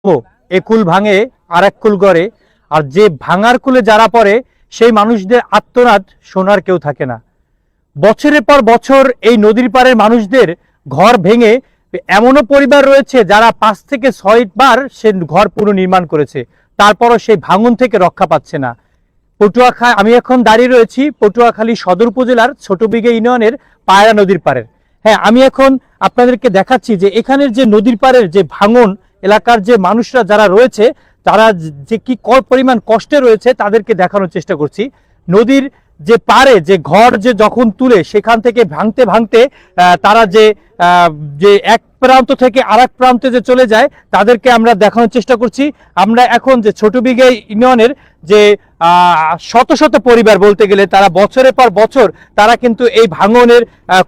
একুল ভাঙে আর এক কুল গড়ে। আর যে ভাঙার কুলে যারা পড়ে সেই মানুষদের আত্মনাদ শোনার কেউ থাকে না। বছরের পর বছর এই নদীর পাড়ের মানুষদের ঘর ভেঙে এমনও পরিবার রয়েছে যারা 5 থেকে 6 বার সে ঘর পুনর্নির্মাণ করেছে, তারপরও সেই ভাঙন থেকে রক্ষা পাচ্ছে না। আমি এখন দাঁড়িয়ে রয়েছি পটুয়াখালী সদর উপজেলার ছোটবিঘে ইউনিয়নের পায়রা নদীর পাড়ের। হ্যাঁ, আমি এখন আপনাদেরকে দেখাচ্ছি যে এখানের যে নদীর পাড়ের যে ভাঙন, এলাকার যে মানুষরা যারা রয়েছে তারা যে কি পরিমাণ কষ্টে রয়েছে তাদেরকে দেখানোর চেষ্টা করছি। নদীর যে পারে যে ঘর যে যখন তুলে সেখান থেকে ভাঙতে ভাঙতে তারা যে এক প্রান্ত থেকে আরেক প্রান্তে যে চলে যায় তাদেরকে আমরা দেখানোর চেষ্টা করছি। আমরা এখন যে ছোটবিঘে ইউনিয়নের যে শত শত পরিবার বলতে গেলে তারা বছরের পর বছর তারা কিন্তু এই ভাঙনের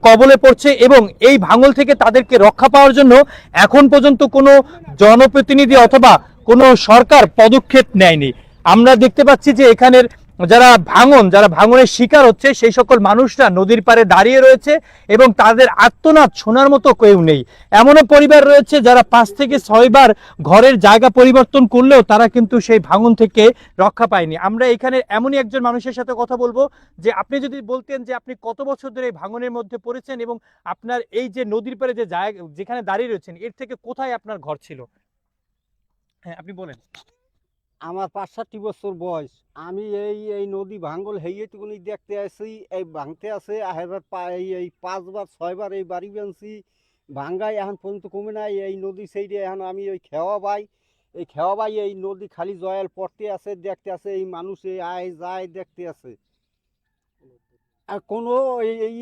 কবলে পড়ছে এবং এই ভাঙন থেকে তাদেরকে রক্ষা পাওয়ার জন্য এখন পর্যন্ত কোনো জনপ্রতিনিধি অথবা কোনো সরকার পদক্ষেপ নেয়নি। আমরা দেখতে পাচ্ছি যে এখানের যারা ভাঙনের শিকার হচ্ছে সেই সকল মানুষরা নদীর পাড়ে দাঁড়িয়ে রয়েছে এবং তাদের আর্তনাদ শোনার মতো কেউ নেই। এমনও পরিবার রয়েছে যারা 5 থেকে 6 বার ঘরের জায়গা পরিবর্তন করলেও তারা কিন্তু সেই ভাঙন থেকে রক্ষা পায়নি। আমরা এখানে এমনই একজন মানুষের সাথে কথা বলবো যে আপনি যদি বলতেন যে আপনি কত বছর ধরে এই ভাঙনের মধ্যে পড়েছেন এবং আপনার এই যে নদীর পাড়ে যে জায়গা যেখানে দাঁড়িয়ে রয়েছেন এর থেকে কোথায় আপনার ঘর ছিল? হ্যাঁ, আপনি বলেন। আমার 65 বছর বয়স। আমি এই নদী ভাঙ্গল হেইটুকুনি দেখতে আসি, এই ভাঙতে আছে এবার এই 5 বার 6 বার এই বাড়ি বানছি ভাঙ্গাই এখন পর্যন্ত কমে নাই। এই নদী সাইডে এখন আমি ওই খেওয়া বাই এই নদী খালি জয়াল পড়তে আছে, দেখতে আছে, এই মানুষ আয় যায় দেখতে আছে। আর কোনো এই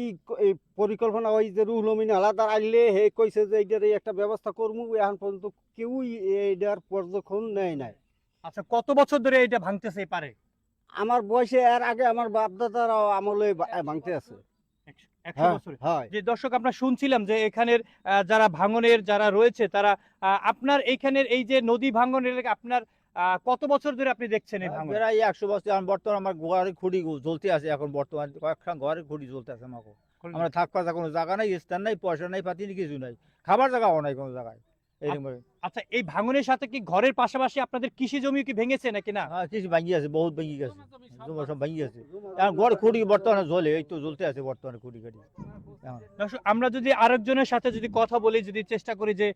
পরিকল্পনা ওই যে রুহুল আমিন হালাদার আইলে হে কইছে যে এইটার এই একটা ব্যবস্থা করবো, এখন পর্যন্ত কেউই এইটার পর্যবেক্ষণ নেয় নাই। আচ্ছা, কত বছর ধরে এটা ভাঙতেছে পারে? আমার বয়সে এর আগে আমার বাপ দাদার আমলে ভাঙতে আছে। 100 বছরে? যে দর্শক আমরা শুনছিলাম যে এখানের যারা ভাঙনের যারা রয়েছে তারা আপনার এইখানের এই যে নদী ভাঙনের আপনার কত বছর ধরে আপনি দেখছেন এই ভাঙন? প্রায় 100 বছর। এখন বর্তমান আমার ঘরের খুঁড়ি জ্বলতে আছে, এখন বর্তমান কয়েকটা ঘরের খুঁড়ি জ্বলতে আছে। আমাকে আমরা থাকবার কোনো জায়গা নাই, স্থান নাই, পয়সা নাই, পাতি কিছু নাই, খাবার জায়গাও নাই কোনো জায়গায়। আচ্ছা, এই ভাঙনের সাথে কি ঘরের পাশাপাশি আপনাদের কৃষি জমি কি ভেঙেছে নাকি না? হ্যাঁ, কিছু ভাঙি আছে, বহুত ভেঙে গেছে, সব ভাঙি আছে। এখন ঘর খুঁড়ি বর্তমানে জ্বলে, এই তো জ্বলতে আছে বর্তমানে খুঁড়ি কাটি। আমরা যদি আরেকজনের সাথে যদি কথা বলি, যদি চেষ্টা করি যে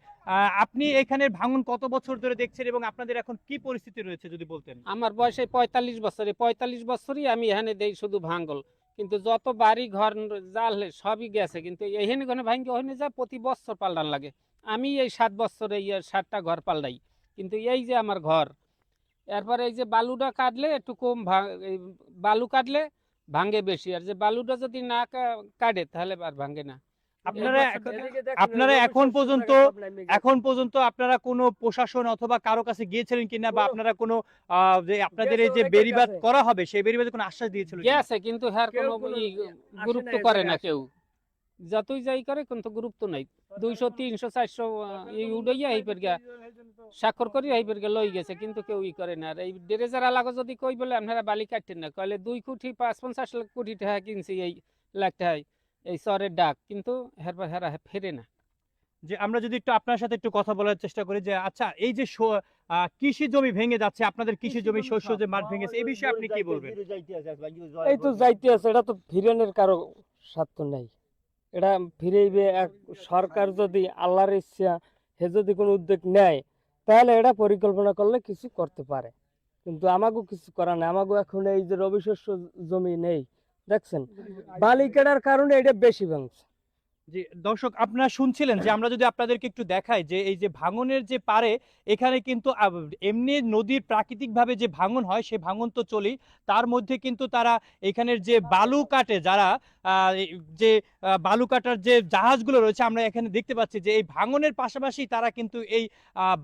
আপনি এখানের ভাঙন কত বছর ধরে দেখছেন এবং আপনাদের এখন কি পরিস্থিতি রয়েছে যদি বলতেন। আমার বয়স 45 বছরে, 45 বছরই আমি এখানে দেই শুধু ভাঙ্গল, কিন্তু যত বাড়ি ঘর জাল সবই গেছে, কিন্তু এখানে ঘরে ভাঙ্গে ওখানে যা প্রতি বছর পাল্টান লাগে। আমি এই 7 বছরে 7টা ঘর পাল্টাই, কিন্তু এই যে আমার ঘর, এরপরে এই যে বালুটা কাটলে একটু কম বালু কাটলে ভাঙ্গে বেশি, আর যে বালুটা যদি না কাটে তাহলে আর ভাঙ্গে না। আপনারা এখন পর্যন্ত আপনারা কোনো প্রশাসন অথবা কারো কাছে গিয়েছিলেন কিনা, বা আপনারা কোনো যে আপনাদের এই যে বেড়িবাঁধ করা হবে সেই বেড়িবাঁধে কোনো আশ্বাস দিয়েছিল? গেছে, কিন্তু হ্যাঁ কোনো গুরুত্ব করে না কেউ, যতই যাই করে কিন্তু গুরুত্ব নাই। 200 300 400 এই উড়াইয়া এই পের গা স্বাক্ষর করি এই পের গা লই গেছে, কিন্তু কেউ করে না। আর এই ড্রেজার আলাগো যদি কই বলে আপনারা বালি কাটতেন না, কইলে 2 কোটি 50 লাখ কোটি টাকা কিনছি এই লাখটাই এই চরের ডাক, কিন্তু হেরা ফেরে না। যে আমরা যদি একটু আপনার সাথে একটু কথা বলার চেষ্টা করি যে আচ্ছা, এই যে কৃষি জমি ভেঙে যাচ্ছে, আপনাদের কৃষি জমি শস্য যে মাঠ ভেঙেছে, এই বিষয়ে আপনি কি বলবেন? এই তো যাইতে আছে, এটা তো ফিরানোর কারো স্বার্থ নাই। এটা ফিরেইবে এক সরকার যদি আল্লাহর ইচ্ছা হে যদি কোনো উদ্যোগ নেয় তাহলে এটা পরিকল্পনা করলে কিছু করতে পারে, কিন্তু আমাকেও কিছু করা নেই। আমাকেও এখন এই যে রবি শস্য জমি নেই, দেখছেন বালি কাটার কারণে এটা বেশি ভাঙছে। যে দর্শক আপনারা শুনছিলেন যে আমরা যদি আপনাদেরকে একটু দেখাই যে এই যে ভাঙনের যে পারে এখানে কিন্তু এমনি নদীর প্রাকৃতিকভাবে যে ভাঙন হয় সেই ভাঙন তো চলেই, তার মধ্যে কিন্তু তারা এখানের যে বালু কাটে যারা যে বালু কাটার যে জাহাজগুলো রয়েছে আমরা এখানে দেখতে পাচ্ছি যে এই ভাঙনের পাশাপাশি তারা কিন্তু এই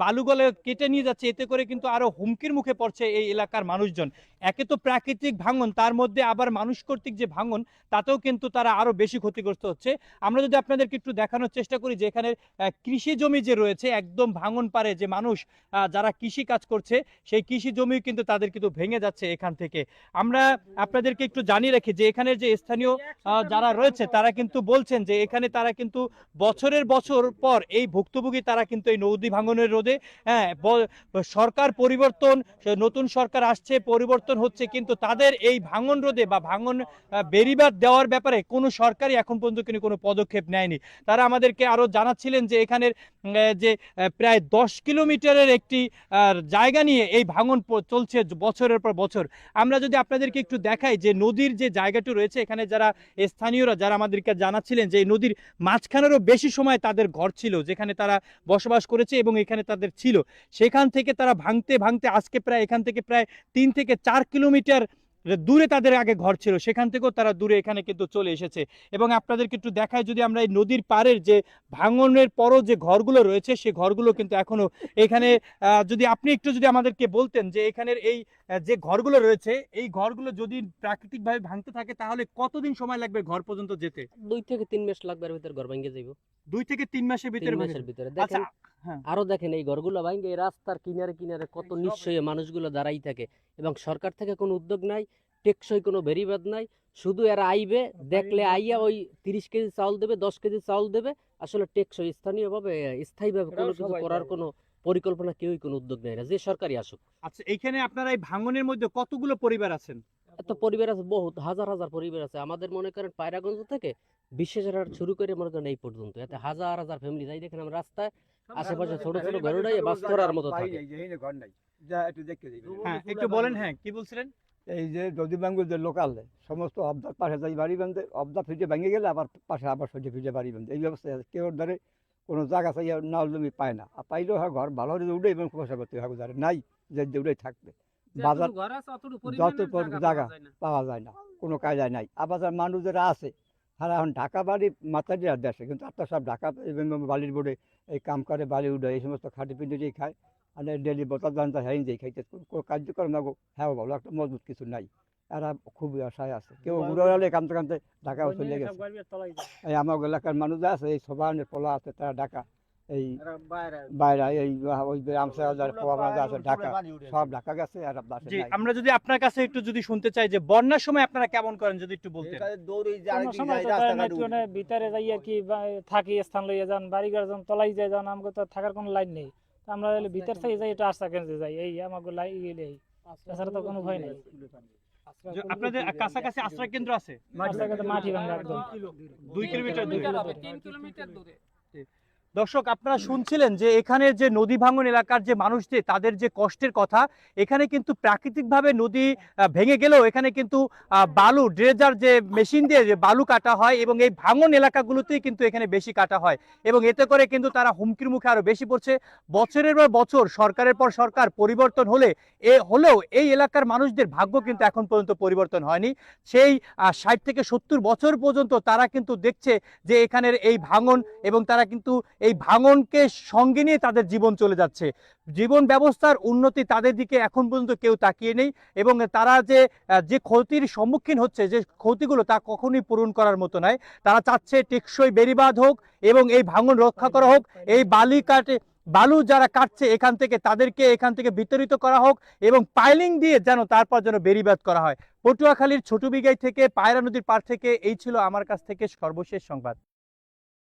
বালুগুলো কেটে নিয়ে যাচ্ছে, এতে করে কিন্তু আরো হুমকির মুখে পড়ছে এই এলাকার মানুষজন। একে তো প্রাকৃতিক ভাঙন, তার মধ্যে আবার মানুষ কর্তৃক যে ভাঙন, তাতেও কিন্তু তারা আরো বেশি ক্ষতিগ্রস্ত হচ্ছে। আমরা যদি যদি আপনাদেরকে একটু দেখানোর চেষ্টা করি যে এখানে কৃষি জমি যে রয়েছে একদম ভাঙন পারে যে মানুষ যারা কৃষি কাজ করছে সেই কৃষি জমি কিন্তু তাদের কিন্তু ভেঙে যাচ্ছে এখান থেকে। আমরা আপনাদেরকে একটু জানিয়ে রাখি যে এখানের যে স্থানীয় যারা রয়েছে তারা কিন্তু বলছেন যে এখানে তারা কিন্তু বছরের বছর পর এই ভুক্তভোগী তারা কিন্তু এই নদী ভাঙনের রোধে, হ্যাঁ, সরকার পরিবর্তন, নতুন সরকার আসছে, পরিবর্তন হচ্ছে, কিন্তু তাদের এই ভাঙন রোধে বা ভাঙন বেড়িবাঁধ দেওয়ার ব্যাপারে কোনো সরকারই এখন পর্যন্ত কিন্তু কোনো পদক্ষেপ নেয়নি। তারা আমাদেরকে আরো জানাচ্ছিলেন যে এখানের যে প্রায় 10 কিলোমিটারের একটি জায়গা নিয়ে এই ভাঙন চলছে বছরের পর বছর। আমরা যদি আপনাদেরকে একটু দেখাই যে নদীর যে জায়গাটি রয়েছে এখানে যারা স্থানীয়রা যারা আমাদেরকে জানাচ্ছিলেন যে এই নদীর মাঝখানেরও বেশি সময় তাদের ঘর ছিল, যেখানে তারা বসবাস করেছে এবং এখানে তাদের ছিল, সেখান থেকে তারা ভাঙতে ভাঙতে আজকে প্রায় এখান থেকে প্রায় 3 থেকে 4 কিলোমিটার দূরে তাদের আগে ঘর ছিল, সেখান থেকেও তারা দূরে এখানে কিন্তু চলে এসেছে। এবং আপনাদেরকে একটু দেখায় যদি আমরা এই নদীর পাড়ের যে ভাঙনের পরও যে ঘরগুলো রয়েছে সেই ঘরগুলো কিন্তু এখনো এখানে, যদি আপনি একটু যদি আমাদেরকে বলতেন যে এখানের এই যে ঘরগুলো রয়েছে এই ঘরগুলো যদি প্রাকৃতিকভাবে ভাঙতে থাকে তাহলে কতদিন সময় লাগবে ঘর পর্যন্ত যেতে? 2 থেকে 3 মাস লাগবে, এর ভিতর ঘর ভেঙে যাইব। 2 থেকে 3 মাসের ভিতরে 3 মাসের ভিতরে আচ্ছা, দেখেন, হ্যাঁ। আরো দেখেন এই ঘরগুলো ভাঙে এই রাস্তার কিনারে কিনারে কত নিশ্চয়ই মানুষগুলো দাঁড়াই থাকে এবং সরকার থেকে কোনো উদ্যোগ নাই, টেকসই কোনো বেড়িবাঁধ নাই। শুধু এরা আইবে, দেখলে আইয়া ওই 30 কেজি চাউল দেবে, 10 কেজি চাউল দেবে। আসলে টেকসই স্থানীয়ভাবে স্থায়ীভাবে কোনো কিছু করার কোনো পরিকল্পনা কেউই কোনো উদ্যোগ নেয় না, যে সরকারই আসুক। আচ্ছা, এখানে আপনারা এই ভাঙনের মধ্যে কতগুলো পরিবার আছেন? এত পরিবার আছে, বহুত হাজার হাজার পরিবার আছে। আমাদের মনে করেন পায়রাগঞ্জ থেকে 20,000 শুরু করে মনে করেন এই পর্যন্ত এতে হাজার হাজার ফ্যামিলি যাই দেখেন আমরা রাস্তায় আশেপাশে ছোট ছোট ঘর উঠাই বাস করার মতো থাকে। হ্যাঁ, একটু বলেন, হ্যাঁ কি বলছিলেন? এই যে নদী ভাঙ্গুর যে লোকাল সমস্ত অবদার পাশে যাই বাড়ি বাঁধে, অবদা ফিটে ভেঙে গেলে আবার পাশে আবার সহ্য ফিটে বাড়ি বাঁধে, এই ব্যবস্থায় আছে। কেউ ধরে কোনো জায়গা চাই নাল জমি পায় না, আর পাইলেও হয় ঘর ভালো হলে উঠে এবং পয়সা করতে হবে, যারা নাই যে উঠে থাকবে। বাজার যত জায়গা পাওয়া যায় না, কোনো কায়দায় নাই। আবার যার মানুষ যারা আছে তারা এখন ঢাকা বাড়ি মাথা দিয়ে দেশে, কিন্তু আপনার সব ঢাকা বালির বোর্ডে এই কাম করে, বালি উঠে এই সমস্ত খাটি পিন্ডি দিয়ে খায়, আর ডেলি বোতল জানতে হ্যাঁ দিয়ে খাইতে কোনো কার্যক্রম না গো, হ্যাঁ ভালো একটা মজবুত কিছু নাই। এরা খুবই আশায় আছে, কেউ উড়ে কামতে কামতে ঢাকাও চলে গেছে। এই আমার এলাকার মানুষ আছে, এই সবার পোলা আছে, তারা ঢাকা এই বাইরে এই ওই আমসার আছে ঢাকা, সব ঢাকা গেছে। আর জি, আমরা যদি আপনার কাছে একটু যদি শুনতে চাই যে বন্যার সময় আপনারা কেমন করেন যদি একটু বলতেন। ভিতরে যাইয়া কি থাকি, স্থান লইয়া যান, বাড়িঘর যান, তলাই যায় যান, আমাকে তো থাকার কোনো লাইন নেই। আমরা ভিতর থেকে যাই, এটা আশ্রয় কেন্দ্রে যাই, এই আমাকে লাইন এই তাছাড়া তো কোনো ভয় নেই। আপনাদের কাছাকাছি আশ্রয় কেন্দ্র আছে? মাটি ভাঙা একদম 2 কিলোমিটার দূরে, 3 কিলোমিটার দূরে। দর্শক আপনারা শুনছিলেন যে এখানে যে নদী ভাঙন এলাকার যে মানুষদের তাদের যে কষ্টের কথা। এখানে কিন্তু প্রাকৃতিকভাবে নদী ভেঙে গেলেও এখানে কিন্তু বালু ড্রেজার যে মেশিন দিয়ে যে বালু কাটা হয় এবং এই ভাঙন এলাকাগুলোতেই কিন্তু এখানে বেশি কাটা হয় এবং এতে করে কিন্তু তারা হুমকির মুখে আরো বেশি পড়ছে। বছরের পর বছর সরকারের পর সরকার পরিবর্তন হলেও এই এলাকার মানুষদের ভাগ্য কিন্তু এখন পর্যন্ত পরিবর্তন হয়নি। সেই 60 থেকে 70 বছর পর্যন্ত তারা কিন্তু দেখছে যে এখানের এই ভাঙন এবং তারা কিন্তু এই ভাঙনকে সঙ্গে নিয়ে তাদের জীবন চলে যাচ্ছে। জীবন ব্যবস্থার উন্নতি তাদের দিকে এখন পর্যন্ত কেউ তাকিয়ে নেই এবং তারা যে ক্ষতির সম্মুখীন হচ্ছে, যে ক্ষতিগুলো তা কখনোই পূরণ করার মতো নয়। তারা চাচ্ছে টেকসই বেড়িবাঁধ হোক এবং এই ভাঙন রক্ষা করা হোক। এই বালু যারা কাটছে এখান থেকে তাদেরকে এখান থেকে বিতাড়িত করা হোক এবং পাইলিং দিয়ে তারপর যেন বেড়িবাঁধ করা হয়। পটুয়াখালীর ছোট বিঘাই থেকে পায়রা নদীর পাড় থেকে এই ছিল আমার কাছ থেকে সর্বশেষ সংবাদ।